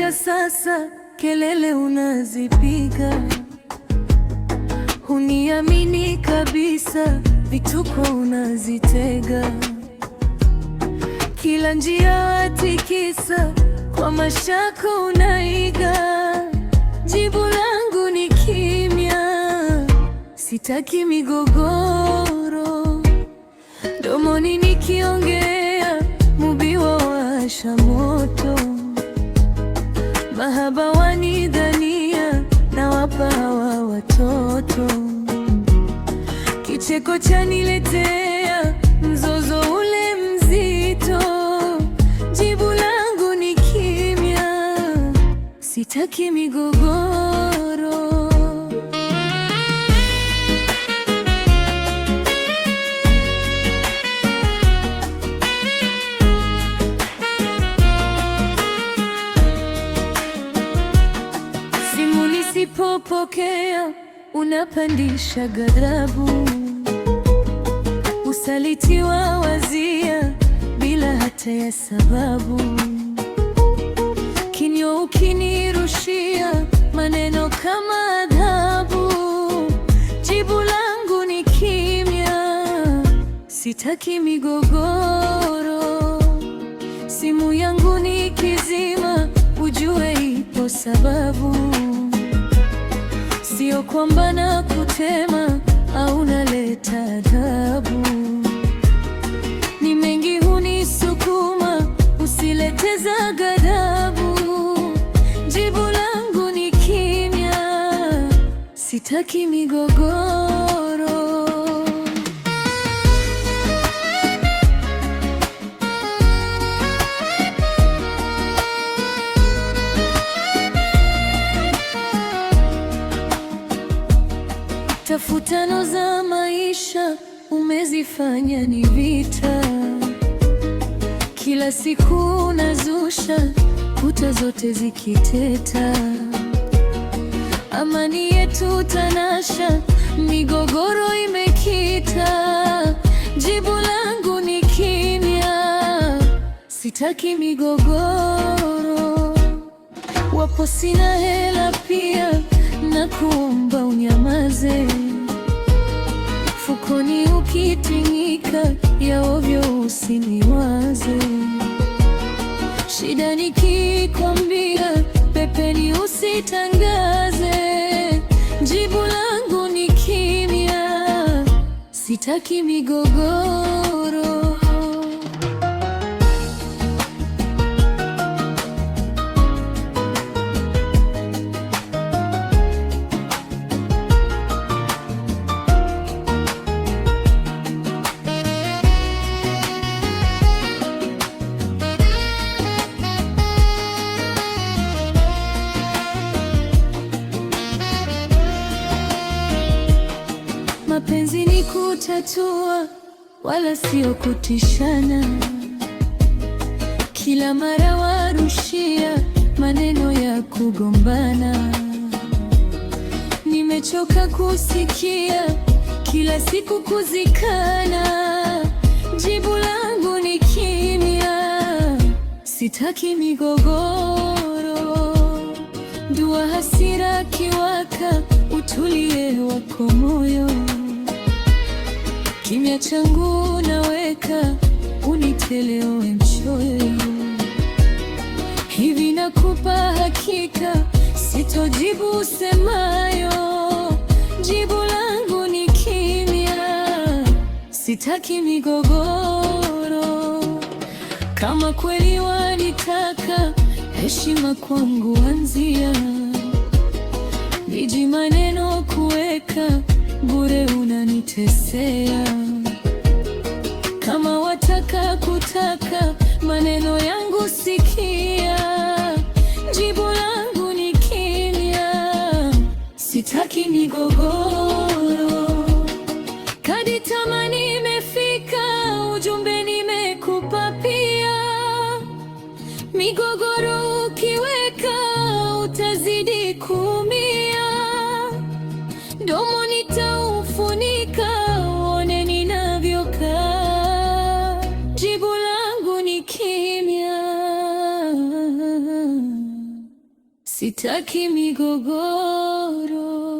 Umefika sasa, kelele unazipiga, huniamini kabisa, vituko unazitega, kila njia watikisa, kwa mashaka unaiga. Jibu langu ni kimya, sitaki migogoro, domoni nikiongea, mubiwa washa moto. Mahaba wanidhania, na wapa hawa watoto, kicheko chaniletea, mzozo ule mzito. Jibu langu ni kimya, sitaki migogoro. Simu nisipopokea, unapandisha ghadhabu, usaliti wa wazia bila hata ya sababu. Kinywa ukinirushia, maneno kama adhabu. Jibu langu ni kimya, sitaki migogoro. Simu yangu nikizima, ujue ipo sababu, sio kwamba nakutema au naleta adhabu. Ni mengi hunisukuma, usilete za ghadhabu. Jibu langu ni kimya, sitaki migogoro. Tafutano za maisha umezifanya ni vita, kila siku unazusha, kuta zote zikiteta. Amani yetu tanasha, migogoro imekita. Jibu langu ni kimya, sitaki migogoro. Wapo sina hela pia, na kuomba unyamaze. Fukoni ukitingika, ya ovyo usiniwaze. Shida nikikwambia, pepeni usitangaze. Jibu langu ni kimya, sitaki migogoro. Mapenzi ni kutatua, wala sio kutishana. Kila mara warushia, maneno ya kugombana. Nimechoka kusikia, kila siku kuzikana. Jibu langu ni kimya, sitaki migogoro. Dua hasira kiwaka, utulie wako moyo. Kimya changu naweka, unitelewe mchoyo. Hivi nakupa hakika, sitojibu usemayo. Jibu langu ni kimya, sitaki migogoro. Kama kweli wanitaka, heshima kwangu anzia. Viji maneno kuweka, bure unanitesea. Kama wataka kutaka, maneno yangu sikia. Jibu langu ni kimya, sitaki migogoro. Kadi tamani imefika, ujumbe nimekupa pia. Migogoro ukiweka, utazidi kuumia. Domo nitaufunika, one ninavyokaa. Jibu langu ni kimya. Sitaki migogoro.